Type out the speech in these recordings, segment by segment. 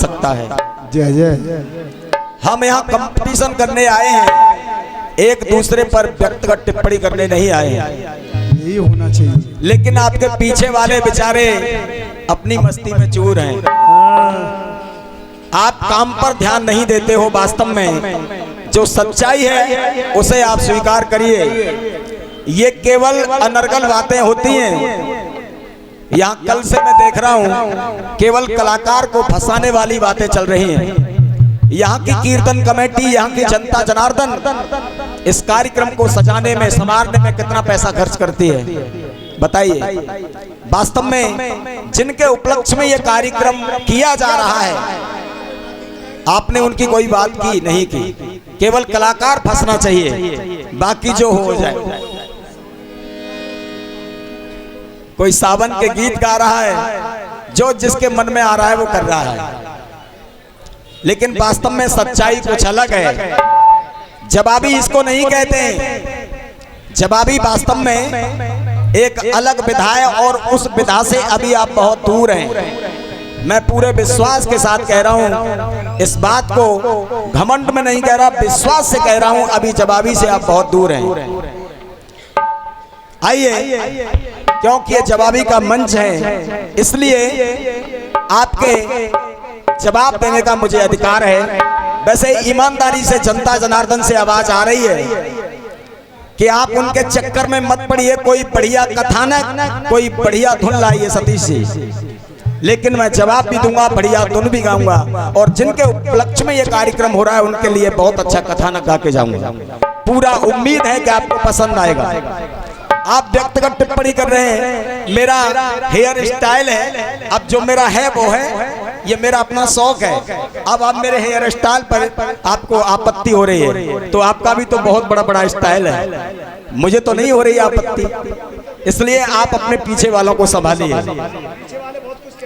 सकता है। जय जय। हम यहाँ कंपटीशन करने आए हैं, एक दूसरे पर व्यक्तिगत टिप्पणी करने नहीं आए हैं। यही होना चाहिए। लेकिन आपके पीछे वाले बेचारे अपनी मस्ती में चूर हैं। आप काम पर ध्यान नहीं देते हो। वास्तव में जो सच्चाई है उसे आप स्वीकार करिए। ये केवल अनर्गल बातें होती हैं। यहाँ कल से मैं देख रहा हूँ केवल कलाकार को फंसाने वाली बातें चल रही हैं। यहाँ की कीर्तन कमेटी, यहाँ की जनता जनार्दन इस कार्यक्रम को सजाने में, संवारने में कितना पैसा खर्च करती है बताइए। वास्तव में जिनके उपलक्ष्य में ये कार्यक्रम किया जा रहा है, आपने उनकी कोई बात की नहीं की। केवल कलाकार फंसना चाहिए, बाकी जो हो जाए। कोई सावन के गीत गा रहा है, जो जिसके मन में आ रहा है वो कर रहा है। लेकिन वास्तव में सच्चाई कुछ अलग है। जवाबी इसको नहीं कहते। जवाबी वास्तव में एक अलग विधा है और उस विधा से अभी आप बहुत दूर हैं। मैं पूरे विश्वास के साथ कह रहा हूं, इस बात को घमंड में नहीं कह रहा, विश्वास से कह रहा हूं, अभी जवाबी से आप बहुत दूर हैं। आइए, क्योंकि ये जवाबी का मंच है, इसलिए आपके जवाब देने का मुझे अधिकार है। वैसे ईमानदारी से जनता जनार्दन से आवाज आ रही है कि आप उनके चक्कर में मत पड़िए। कोई बढ़िया कथानक, कोई बढ़िया धुन लाइए सतीश जी, लेकिन मैं जवाब भी दूंगा, बढ़िया धुन भी गाऊंगा। और जिनके उपलक्ष्य में ये कार्यक्रम हो रहा है उनके लिए बहुत अच्छा कथानक गा के जाऊंगा। पूरा उम्मीद है कि आपको पसंद आएगा। आप व्यक्तिगत टिप्पणी कर रहे हैं, मेरा हेयर स्टाइल है, अब जो मेरा है वो है, ये मेरा अपना शौक है। अब आप मेरे हेयर स्टाइल पर आपको आपत्ति हो रही है, तो आपका भी तो बहुत बड़ा बड़ा स्टाइल है, मुझे तो नहीं हो रही आपत्ति। इसलिए आप अपने पीछे वालों को संभालिए।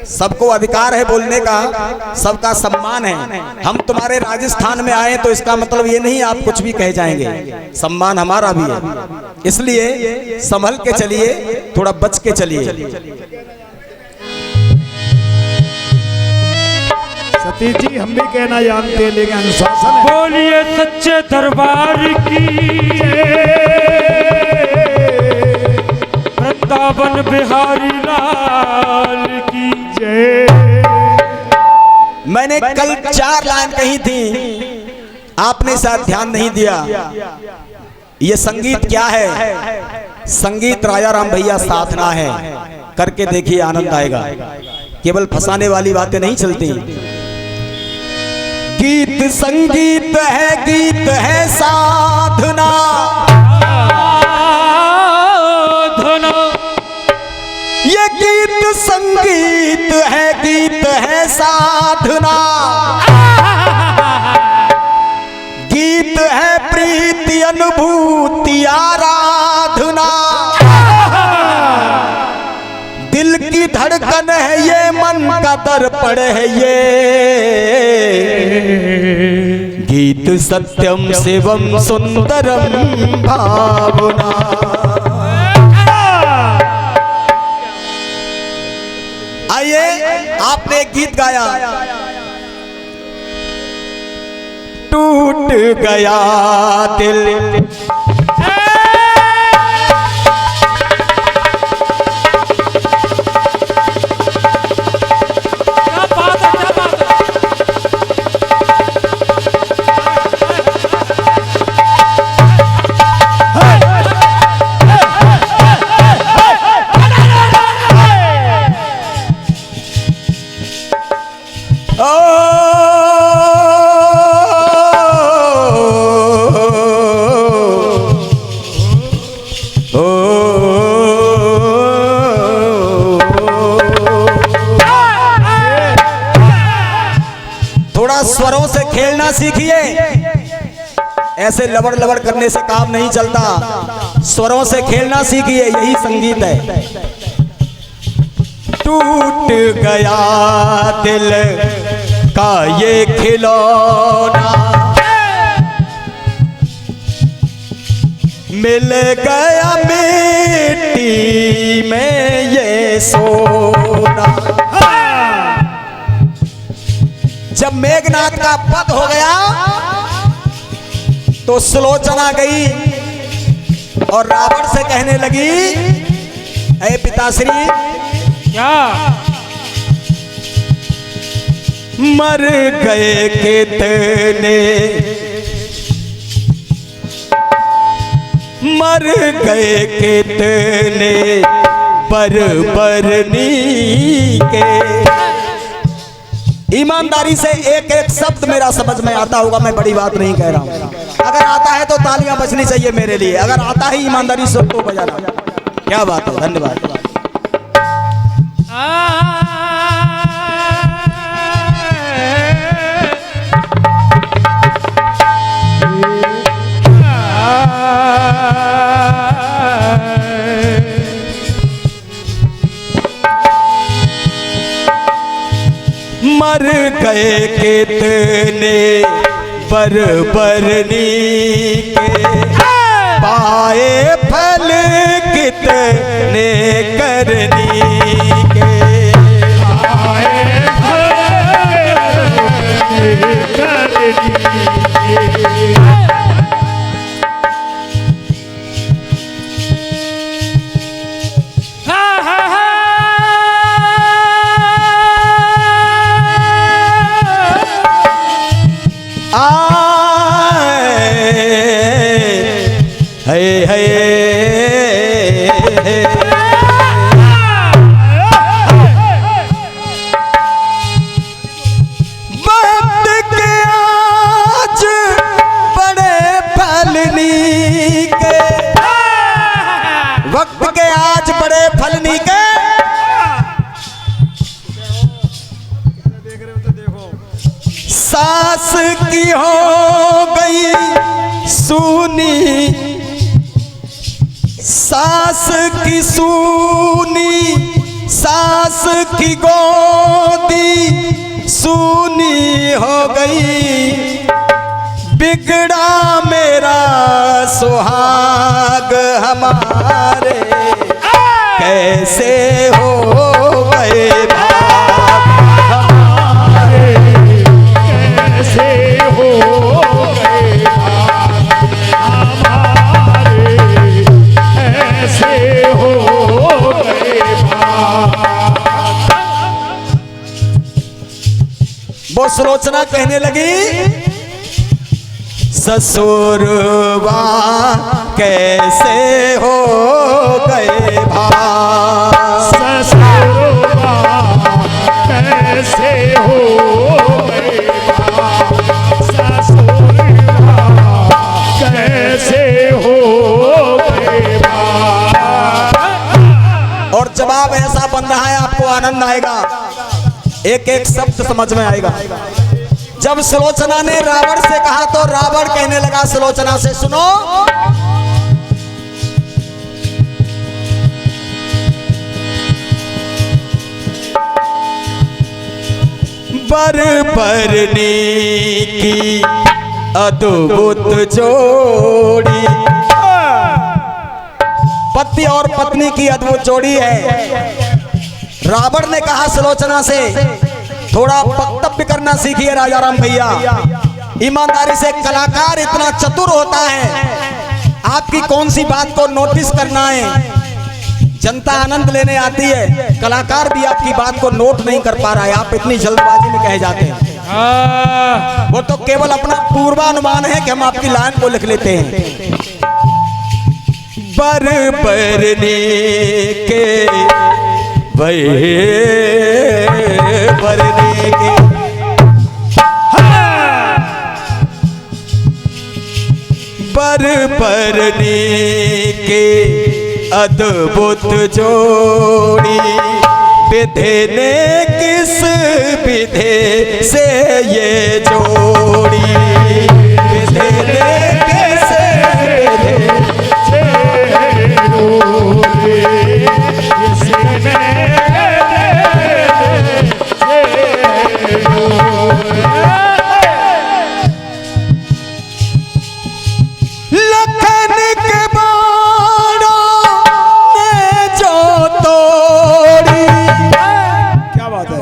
सबको अधिकार है बोलने का, सबका सम्मान है। हम तुम्हारे राजस्थान में आए तो इसका मतलब ये नहीं आप कुछ भी कह जाएंगे, सम्मान हमारा भी है। इसलिए संभल के चलिए, थोड़ा बच के चलिए। सतीश जी हम भी कहना जानते हैं, लेकिन अनुशासन है। बोलिए सच्चे दरबार की, वृंदावन बिहारी लाल की जय। मैंने कल 4 लाइन कही थी, आपने शायद ध्यान नहीं दिया। ये संगीत क्या है? संगीत राजा राम भैया साधना है। करके देखिए, आनंद आएगा। केवल फंसाने वाली बातें नहीं चलती। गीत संगीत है, गीत है साधना। ये गीत संगीत है, गीत है साधना। गीत है प्रीति अनुभूति आराधना। दिल की धड़कन है ये, मन का दर्पण है ये। गीत सत्यम शिवम सुंदरम भावना। आइए, आपने एक गीत गाया, टूट गया दिल। स्वरों से खेलना सीखिए। ऐसे लबड़ लबड़ करने से काम नहीं चलता। स्वरों से खेलना सीखिए, यही संगीत है। टूट गया दिल का ये खिलौना, मिल गया मिट्टी में ये सोना। जब मेघनाथ का वध हो गया तो सुलोचना गई और रावण से कहने लगी, ऐ पिताश्री, क्या मर गए कितने, मर गए कितने बरबरनी के। ईमानदारी से एक एक शब्द मेरा समझ में आता होगा, मैं बड़ी बात नहीं कह रहा हूं। अगर आता है तो तालियां बजनी चाहिए मेरे लिए, अगर आता है ईमानदारी से तो बजाना। क्या बात है, धन्यवाद। मर गए कितने बरबरनी के, पाए फल कितने करनी के, पाए फल करनी के। सास की हो गई सूनी, सास की सूनी, सास की गोदी सूनी हो गई, बिगड़ा मेरा सुहाग हमारे, कैसे हो गए वो सुलोचना कहने लगी, ससुरवा कैसे हो गए भाई, ससुरवा कैसे हो गए भाई, ससुरवा कैसे हो गए भाई। और जवाब ऐसा बन रहा है, आपको आनंद आएगा, एक एक शब्द समझ में आएगा। जब सुलोचना ने रावण से कहा तो रावण कहने लगा सुलोचना से, सुनो, बरबरनी की अद्भुत जोड़ी, पति और पत्नी की अद्भुत जोड़ी है। रावण ने कहा सुलोचना से, थोड़ा वक्तव्य करना सीखिए राजा राम भैया। ईमानदारी से कलाकार इतना चतुर होता है, आपकी कौन सी बात को नोटिस करना है। जनता आनंद लेने आती है, कलाकार भी आपकी बात को नोट नहीं कर पा रहा है, आप इतनी जल्दबाजी में कह जाते हैं। वो तो केवल अपना पूर्वानुमान है कि हम आपकी लाइन को लिख लेते हैं। बरबरनी के बरनी के, बरबरनी के अद्भुत जोड़ी, विधि ने किस विधि से ये जोड़ी, विधि ने किस विधि से जोड़ी, लखन के बाणों ने जो तोड़ी। क्या बात है,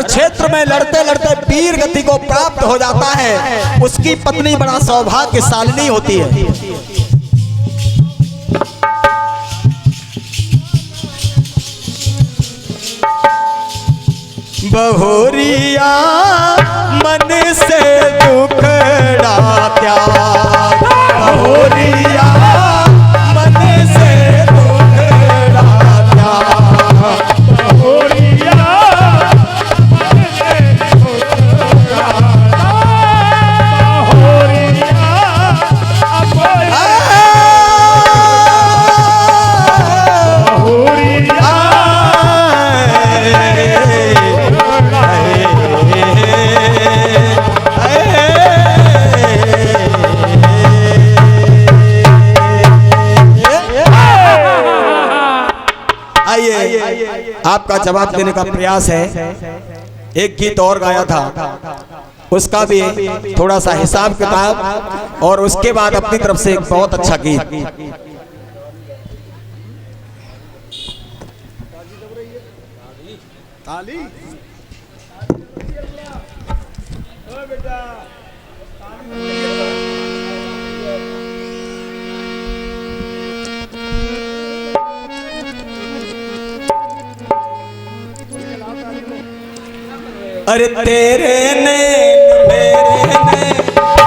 क्षेत्र में लड़ते लड़ते वीर गति को प्राप्त हो जाता है, उसकी पत्नी बड़ा सौभाग्यशालिनी होती है। बहुरिया मन से दुखड़ा त्याग, बहुरिया मन से दुखड़ा त्याग, बहुरिया मन से दुखड़ा त्याग, बहुरिया आपका जवाब देने का प्रयास है। एक गीत और गाया था, उसका भी थोड़ा सा हिसाब किताब, और उसके बाद अपनी तरफ से एक बहुत अच्छा गीत। अरे तेरे नैन मेरे नैन,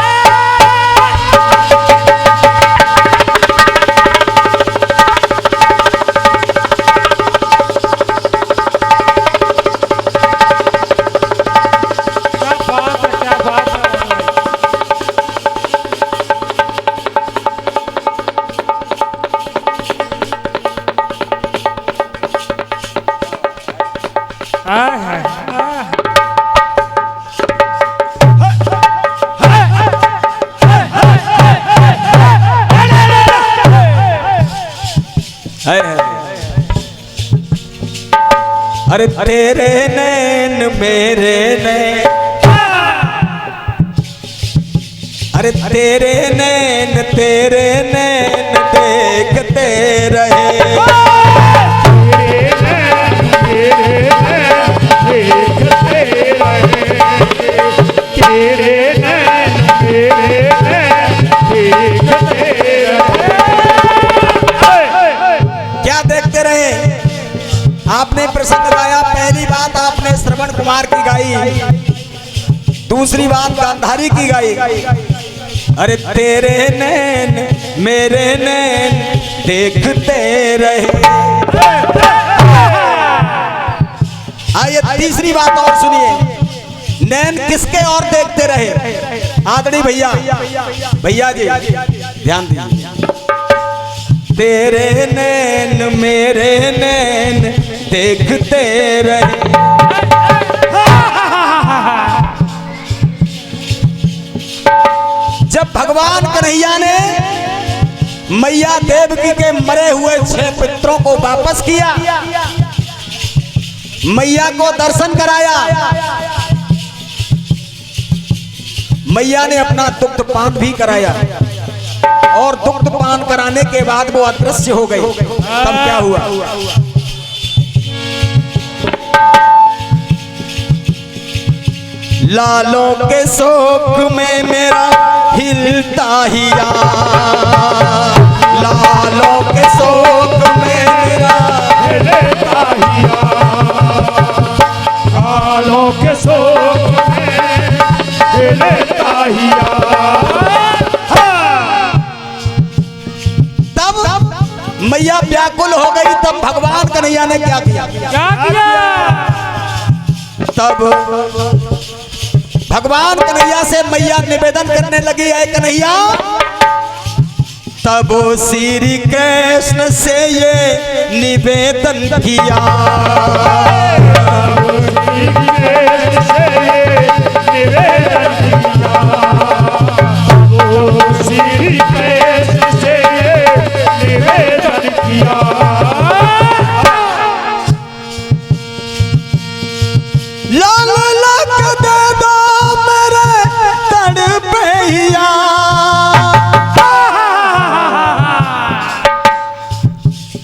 अरे तेरे नैन मेरे नैन, अरे तेरे नैन देखते रहे, तेरे नैन देखते रहे, तेरे नैन देखते रहे। क्या देखते रहे? आपने प्रसंग गाया, पहली बात आपने श्रवण कुमार की गाई, दूसरी बात गांधारी की गाई। अरे तेरे नैन मेरे नैन देखते रहे। आइए तीसरी बात और सुनिए, नैन किसके और देखते रहे? आदरणीय भैया जी ध्यान दीजिए। तेरे नैन मेरे नैन देखते रहे। जब भगवान कन्हैया ने मैया देवकी के मरे हुए 6 पुत्रों को वापस किया, मैया को दर्शन कराया, मैया ने अपना दुग्ध पान भी कराया, और दुग्ध पान कराने के बाद वो अदृश्य हो गई। तब क्या हुआ? लालों के शोक में मेरा हिलता हिया, लालों के शोक में मेरा हिलता हिया, लालों के शोक में हिलता हिया। मैया व्याकुल हो गई। तब भगवान कन्हैया ने क्या किया? तब भगवान कन्हैया से मैया निवेदन करने लगी, है कन्हैया। तब श्री कृष्ण से ये निवेदन किया, लाल लग दे दो मेरे तड़पैया,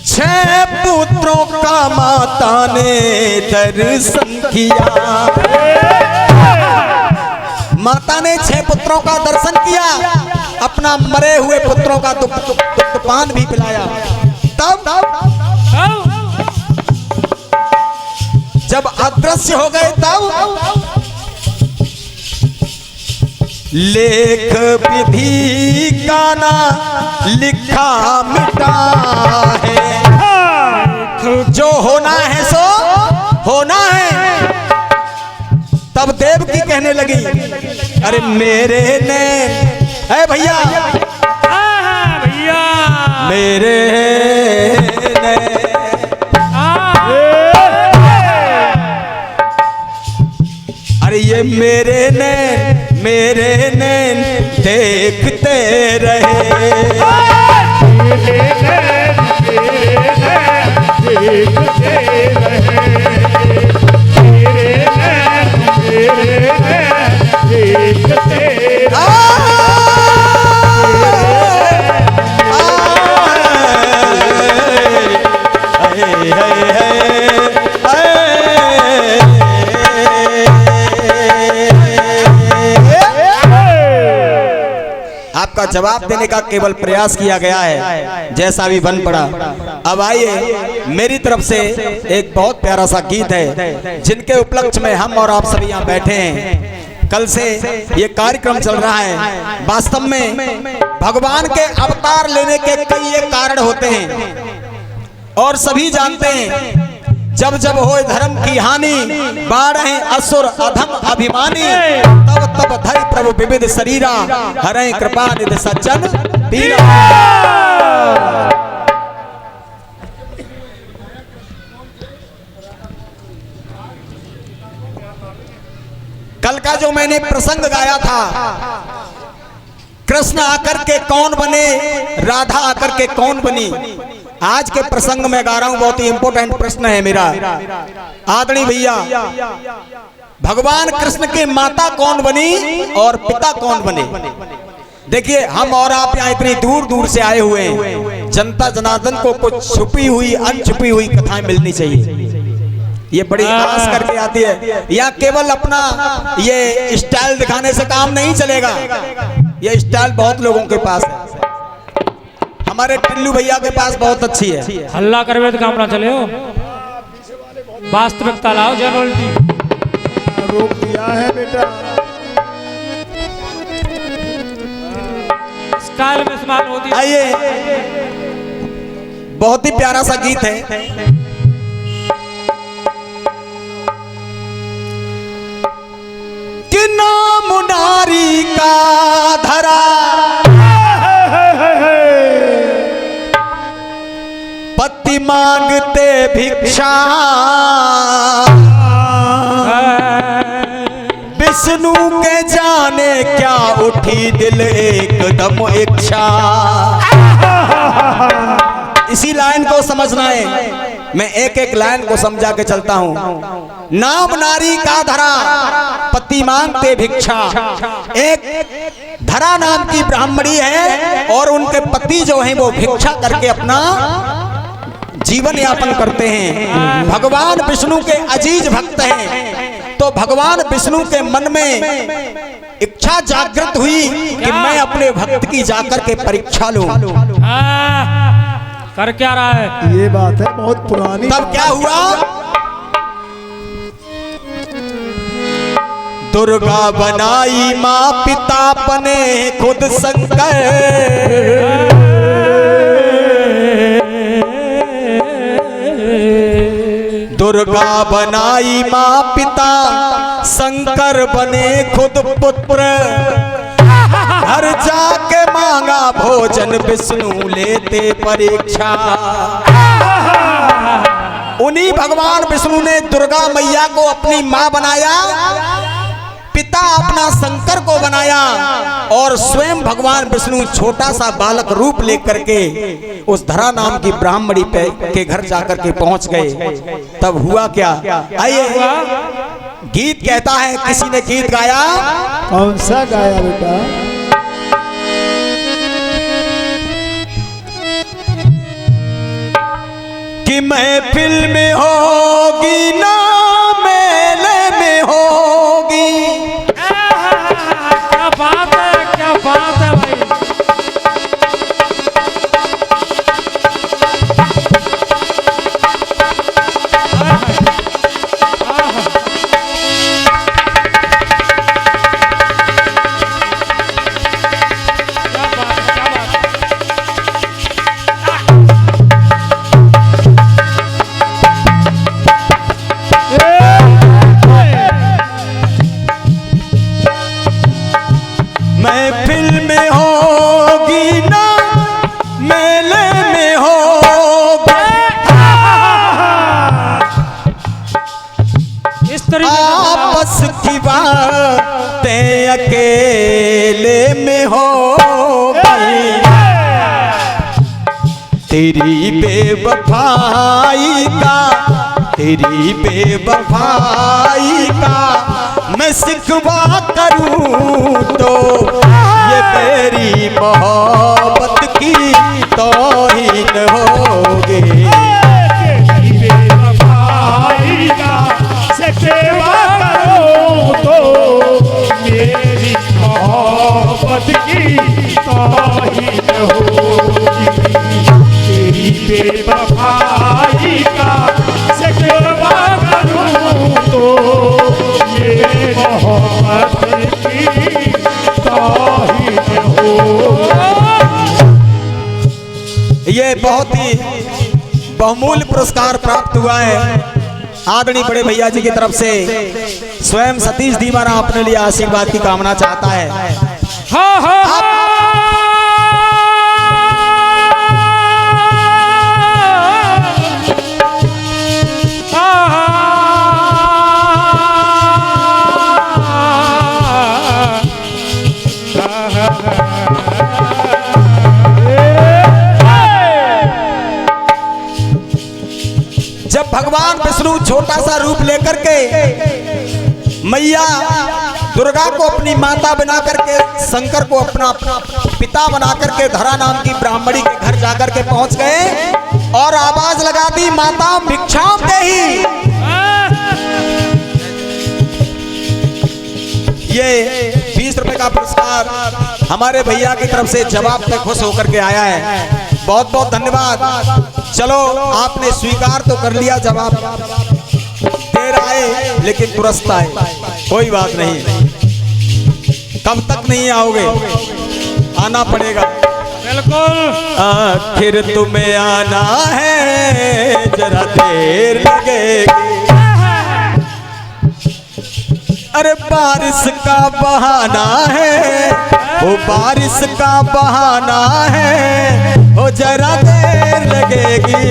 6 पुत्रों का माता ने दर्शन किया। माता ने 6 पुत्रों का दर्शन किया, अपना मरे हुए पुत्रों का दुग्धपान भी पिलाया। तब जब अदृश्य हो गए तब लेख विधि का ना लिखा मिटा है, जो होना है सो होना है। तब देवकी कहने लगी, अरे मेरे नैन, अरे भैया भैया मेरे नैन, अरे ये मेरे नैन देखते रहे। आपका जवाब देने का केवल प्रयास किया गया है, जैसा भी बन पड़ा। अब आइए, मेरी तरफ से एक बहुत प्यारा सा गीत है, जिनके उपलक्ष्य में हम और आप सभी यहाँ बैठे हैं। कल से ये कार्यक्रम चल रहा है। वास्तव में भगवान के अवतार लेने के कई एक कारण होते हैं और सभी जानते हैं। जब जब होए धर्म की हानि, बाढ़े असुर अधम अभिमानी, तब तब धरि प्रभु विविध शरीरा, हरे कृपा निधि सज्जन पीरा। कल का जो मैंने प्रसंग गाया था, कृष्ण आकर के कौन बने, राधा आकर के कौन बनी, आज के प्रसंग में गा रहा हूं। बहुत ही इंपॉर्टेंट प्रश्न है मेरा। आदरणीय भैया, भगवान कृष्ण की माता कौन बनी और पिता कौन बने? देखिए, हम और आप यहाँ इतनी दूर दूर से आए हुए हैं। जनता जनार्दन को कुछ छुपी हुई अनछुपी हुई कथाएं मिलनी चाहिए। ये बड़ी आस करके आती है। यहाँ केवल अपना ये स्टाइल दिखाने से काम नहीं चलेगा। ये स्टाइल बहुत लोगों के पास है। हमारे टिल्लू भैया के पास बहुत अच्छी है। हल्ला करवे तो काम ना चले हो, वास्तविकता लाओ। जनरलिटी रोक दिया है बेटा। काल में समान होती है। आइए, बहुत ही प्यारा सा गीत है। कि नाम नारी का धरा, पति मांगते भिक्षा, विष्णु के जाने क्या उठी दिल एकदम इच्छा। इसी लाइन को समझना है, मैं एक एक लाइन को समझा के चलता हूं। नाम नारी का धरा, पति मांगते भिक्षा। एक धरा नाम की ब्राह्मणी है और उनके पति जो हैं वो भिक्षा करके अपना जीवन यापन करते हैं। भगवान विष्णु के अजीज भक्त हैं, तो भगवान विष्णु के मन में इच्छा जागृत हुई कि मैं अपने भक्त की जाकर के परीक्षा लूं। कर क्या रहा है? ये बात है बहुत पुरानी। तब क्या हुआ? दुर्गा बनाई माँ, पिता बने खुद शंकर। दुर्गा बनाई माँ, पिता शंकर बने खुद पुत्र। घर जाके मांगा भोजन, विष्णु लेते परीक्षा। उन्हीं भगवान विष्णु ने दुर्गा मैया को अपनी मां बनाया, पिता अपना शंकर को बनाया और स्वयं भगवान विष्णु छोटा सा बालक रूप लेकर के उस धरा नाम की ब्राह्मणी के घर जाकर के पहुंच गए। तब हुआ क्या? आइए, गीत कहता है, किसी ने गीत गाया। कौन सा गाया बेटा? कि महफिल में होगी ना मेले में होगी। क्या बात है, क्या बात है भाई। महफिल में होगी ना मेले में होगी। इस तरीके आपस की बातें अकेले में होगी। तेरी बेवफाई का, तेरी बेवफाई का मैं सिकवा करूं तो ये मेरी मोहब्बत की तौहीन होगी। बेवफाई का सेवा करो तो मेरी मोहब्बत की तौहीन होगी। तेरी बेवफाई का सेवा करूं तो ये मोहब्बत की तौहीन होगी। ये बहुत ही बहुमूल्य पुरस्कार प्राप्त हुआ है आदरणीय बड़े भैया जी की तरफ से। स्वयं सतीश दीवाना अपने लिए आशीर्वाद की कामना चाहता है। हाँ हाँ हाँ। जब भगवान विष्णु छोटा सा रूप लेकर के मैया दुर्गा को अपनी माता बना करके शंकर को अपना पिता बना करके धरा नाम की ब्राह्मणी के घर जाकर के पहुंच गए और आवाज लगा दी, माता भिक्षाम देहि। ये 20 रुपए का पुरस्कार हमारे भैया की तरफ से जवाब पे खुश होकर के आया है। बहुत बहुत धन्यवाद। चलो आपने स्वीकार तो कर लिया, जवाब देर आए लेकिन तुरंत आए, कोई बात नहीं। कब तक नहीं आओगे, आना पड़ेगा। बिल्कुल। आखिर तुम्हें आना है, जरा देर लगेगी। अरे बारिश का बहाना है, वो बारिश का बहाना है, वो जरा देर लगेगी।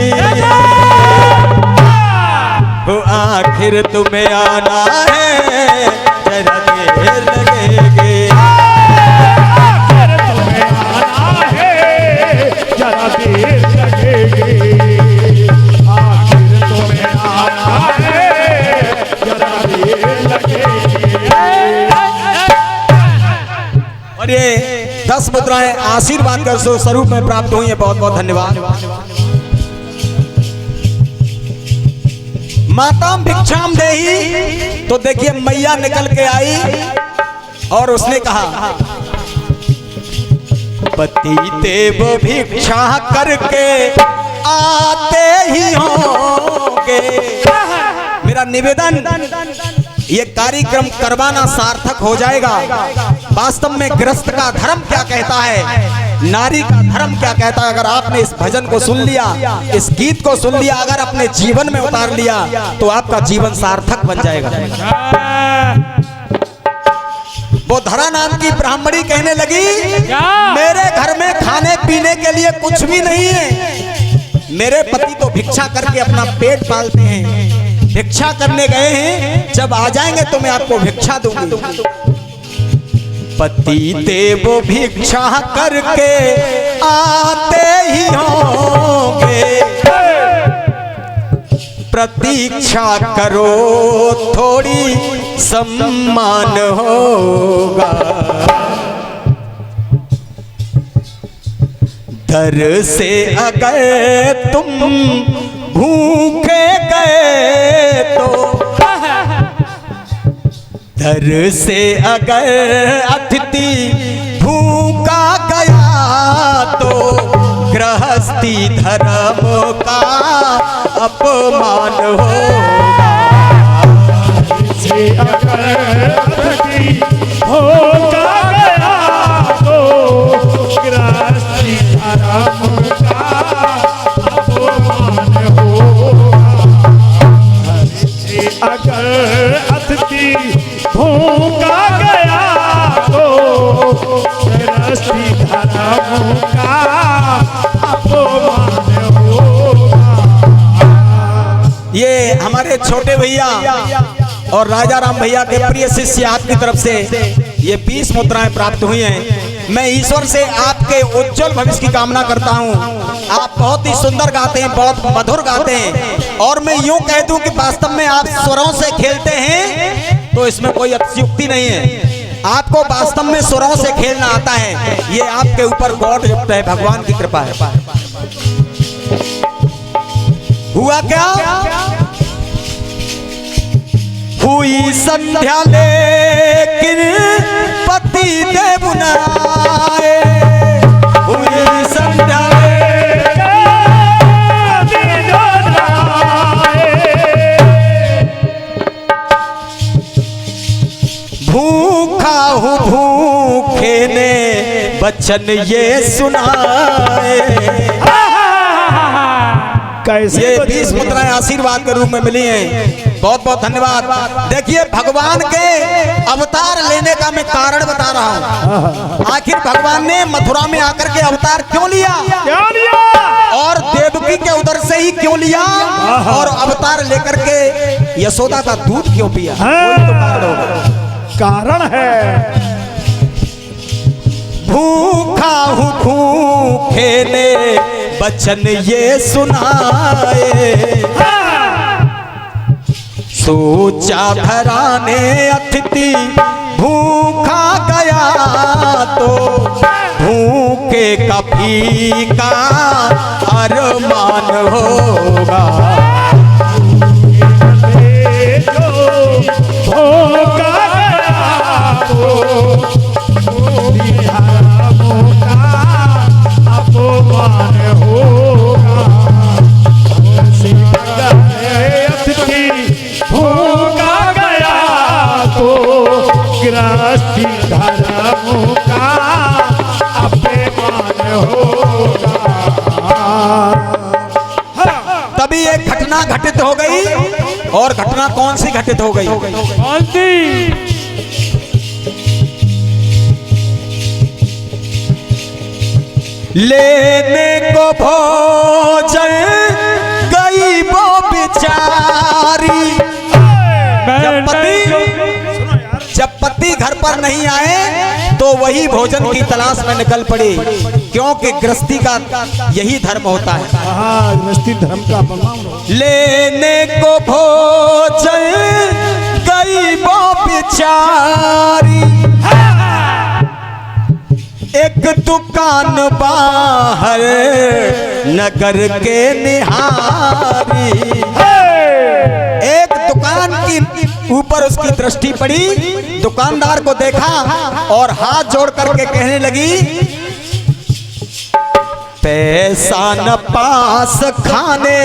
वो आखिर तुम्हें आना है, जरा देर लगेगी। आखिर तुम्हें आना है, जरा देर लगेगी। आखिर तुम्हें आना है, जरा देर लगेगी। और ये 10 मुद्राएं आशीर्वाद कर स्वरूप में प्राप्त हुई है। बहुत बहुत धन्यवाद। माता भिक्षाम देहि, तो देखिए मैया निकल के आई और उसने कहा, पति देव भिक्षा करके आते ही होंगे। मेरा निवेदन, ये कार्यक्रम करवाना सार्थक हो जाएगा। वास्तव में गृहस्थ का धर्म क्या कहता है, नारी का धर्म क्या कहता है। अगर आपने इस भजन को सुन लिया, इस गीत को सुन लिया, अगर अपने जीवन में उतार लिया तो आपका जीवन सार्थक बन जाएगा। वो धरा नाम की ब्राह्मणी कहने लगी, मेरे घर में खाने पीने के लिए कुछ भी नहीं है। मेरे पति तो भिक्षा करके अपना पेट पालते हैं, भिक्षा करने गए हैं, जब आ जाएंगे तो मैं आपको भिक्षा दूंगी। पति देव भिक्षा करके आते ही होंगे, प्रतीक्षा करो थोड़ी सम्मान होगा। दर से अगर तुम भूखे गए तो दर से अगर अतिथि भूखा गया तो गृहस्थी धर्म का अपमान होगा। से अगर अतिथि होगा गया तो गृहस्थी धर्म का अपमान होगा। से अगर अतिथि होगा गया तो गृहस्थी धर्म का अपमान होगा। ये हमारे छोटे भैया और राजा राम भैया के प्रिय शिष्य आपकी तरफ से ये 20 मुद्राएं प्राप्त हुई हैं। मैं ईश्वर से आपके उज्जवल भविष्य की कामना करता हूं। आप बहुत ही सुंदर गाते हैं, बहुत मधुर गाते हैं, और मैं यूं कह दूं कि वास्तव में आप स्वरों से खेलते हैं तो इसमें कोई अतिशयोक्ति नहीं है। आपको वास्तव में स्वरों से खेलना आता है, ये आपके ऊपर गॉड गिफ्ट है, भगवान की कृपा है। हुआ क्या? हुई संध्या लेकिन पति देव न आए। हुई संध्या भूखा हूँ भूखे ने बचन ये सुनाए। कैसे ये 20 मुद्राएं आशीर्वाद के रूप में मिली हैं। बहुत बहुत धन्यवाद। देखिए, भगवान के अवतार लेने का मैं कारण बता रहा हूँ। आखिर भगवान ने मथुरा में आकर के अवतार क्यों लिया, और देवकी के उदर से ही क्यों लिया, और अवतार लेकर के यशोदा का दूध क्यों पिया? कोई तो कारण होगा। कारण है भूखा हूँ भूखे ने बचन ये सुनाए। सोचा घराने अतिथि भूखा गया तो भूखे का फीका अरमान होगा। भूखा गया तो अपमान होगा। अतिथि भूखा गया तो गृहस्थी धर्म का अपमान होगा। तभी एक घटना घटित हो गई, और घटना कौन सी घटित हो गई? कौन सी? लेने को भोजन गई वो बेचारी। जब पति घर पर नहीं आए तो वही भोजन की तलाश में निकल पड़ी, क्योंकि गृहस्थी का यही धर्म होता है। गृहस्थी धर्म का अपमान। लेने को भोजन गई वो बेचारी। एक दुकान बाहर नगर के निहारी। एक दुकान की ऊपर उसकी दृष्टि पड़ी, दुकानदार को देखा और हाथ जोड़ करके कहने लगी, पैसा न पास खाने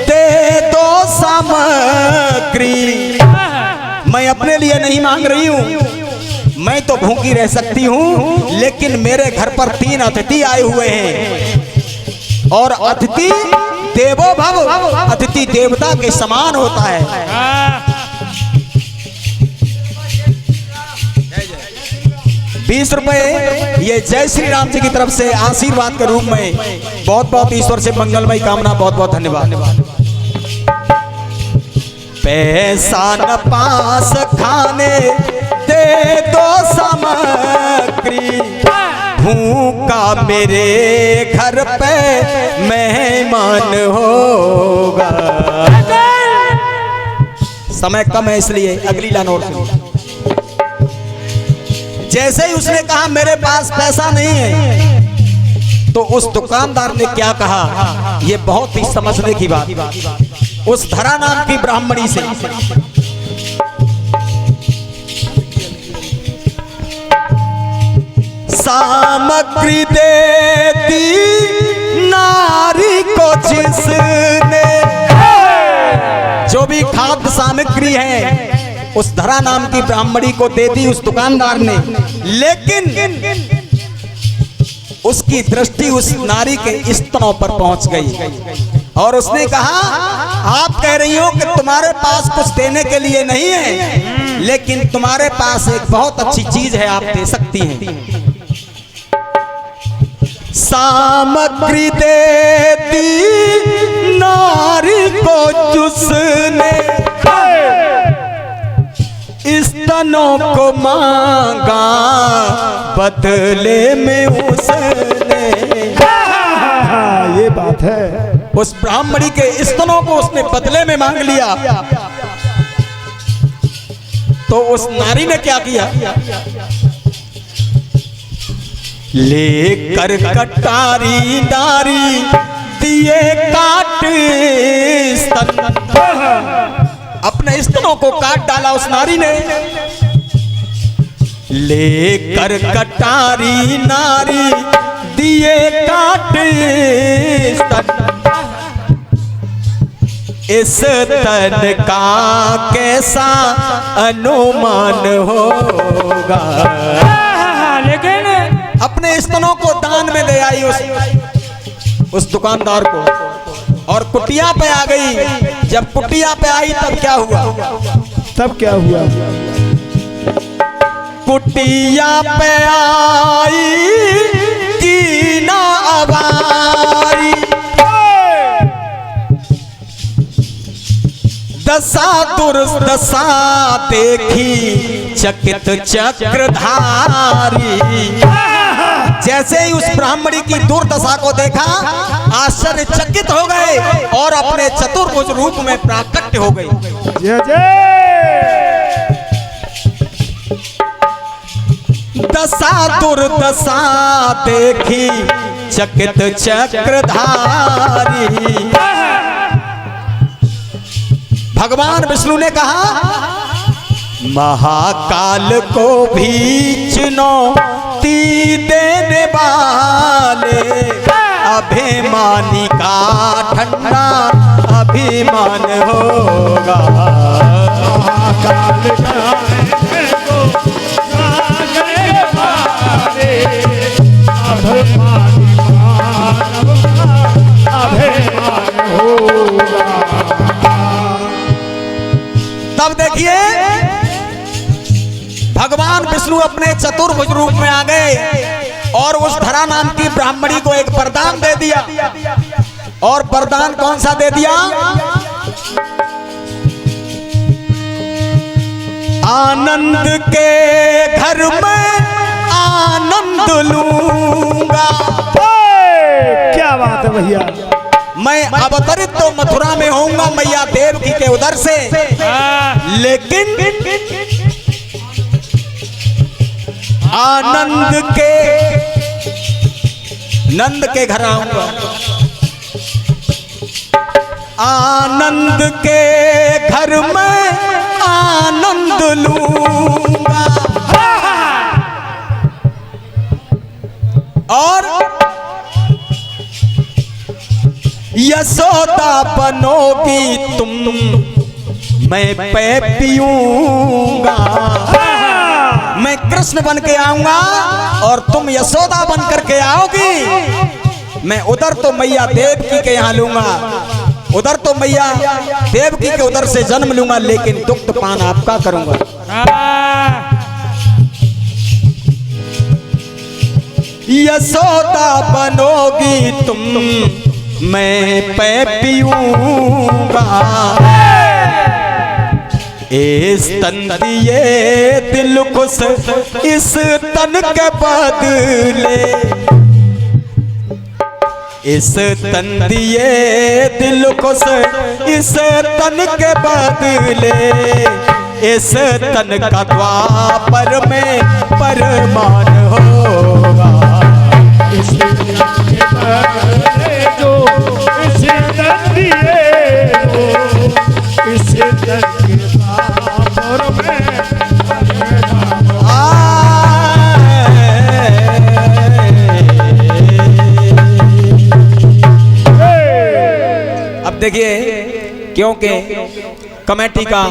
दे दो सामग्री। मैं अपने लिए नहीं मांग रही हूँ, मैं तो भूखी रह सकती हूँ, लेकिन मेरे घर पर 3 अतिथि आए हुए हैं, और अतिथि देवो भव, अतिथि देवता के समान होता है। 20 रुपए ये जय श्री राम जी की तरफ से आशीर्वाद के रूप में बहुत बहुत ईश्वर से मंगलमय कामना। बहुत बहुत धन्यवाद। पैसा न पास खाने दे दो सामग्री, भूखा मेरे घर पे मेहमान होगा। समय कम है इसलिए अगली लाइन और सुनो। जैसे ही उसने कहा मेरे पास पैसा नहीं है, तो उस दुकानदार ने क्या कहा, ये बहुत ही समझने की बात। उस धरा नाम की ब्राह्मणी से सामग्री देती नारी को जिसने, जो भी खाद्य सामग्री है उस धरा नाम की ब्राह्मणी को दे दी उस दुकानदार ने, लेकिन उसकी दृष्टि उस नारी के स्तनों पर पहुंच गई और उसने कहा, आप कह रही हो कि तुम्हारे पास कुछ देने के लिए नहीं है, लेकिन तुम्हारे पास एक बहुत अच्छी चीज है, आप दे सकती हैं। सामग्री देती नारी को जिसने, स्तनों को मांगा बदले में उसने। ये बात है। उस ब्राह्मणी के स्तनों को उसने बदले में मांग लिया। तो उस नारी ने क्या किया, लेकर कटारी नारी दिए काट स्तन, अपने स्तनों को काट डाला उस नारी ने। लेकर कटारी नारी दिए काट स्तन, इस तन का कैसा अनुमान होगा। लेकिन अपने स्तनों को दान में दे आई उस दुकानदार को, और कुटिया पे आ गई। जब कुटिया पे आई तब क्या हुआ, तब क्या हुआ, कुटिया पे आई की ना आवारी, दशा दुर्दशा देखी चकित चक्रधारी। जैसे ही उस ब्राह्मणी की दुर्दशा को देखा, आश्चर्यचकित हो गए और अपने चतुर्भुज रूप में प्राकट्य हो गई। जय जय। दशा दुर्दशा देखी चकित चक्रधारी। भगवान विष्णु ने कहा, महाकाल को भी चुनौती देने वाले, अभिमानी का ठंडा अभिमान होगा। महाकाल को जाने वाले, अभिमानी मानव का अभिमान होगा। तब देखिए भगवान विष्णु अपने चतुर्भुज रूप में आ गए और उस धरा नाम की ब्राह्मणी को एक वरदान दे दिया। और वरदान कौन सा दे दिया, आनंद के घर में आनंद लूंगा। क्या बात है भैया। मैं अवतरित तो मथुरा में होऊंगा मैया देवकी के उदर से, लेकिन आनंद के नंद के घर आऊंगा। आनंद के घर में आनंद लूंगा और यशोदा बनोगी तुम, मैं पे पीऊंगा। मैं कृष्ण बन के आऊंगा और तुम यशोदा बन करके आओगी। मैं उधर तो मैया देवकी के यहाँ लूंगा, उधर तो मैया देवकी के उधर से जन्म लूंगा, लेकिन दुग्ध पान आपका करूंगा। यशोदा बनोगी तुम, मैं पे पीऊंगा। इस तन दिए दिल खुश, इस तन के बदले, इस तन दिए दिल खुश, इस तन के बदले, इस तन का द्वापर में परमान होगा। इस जो इसे दिए इसे अब देखिए, क्योंकि कमेटी का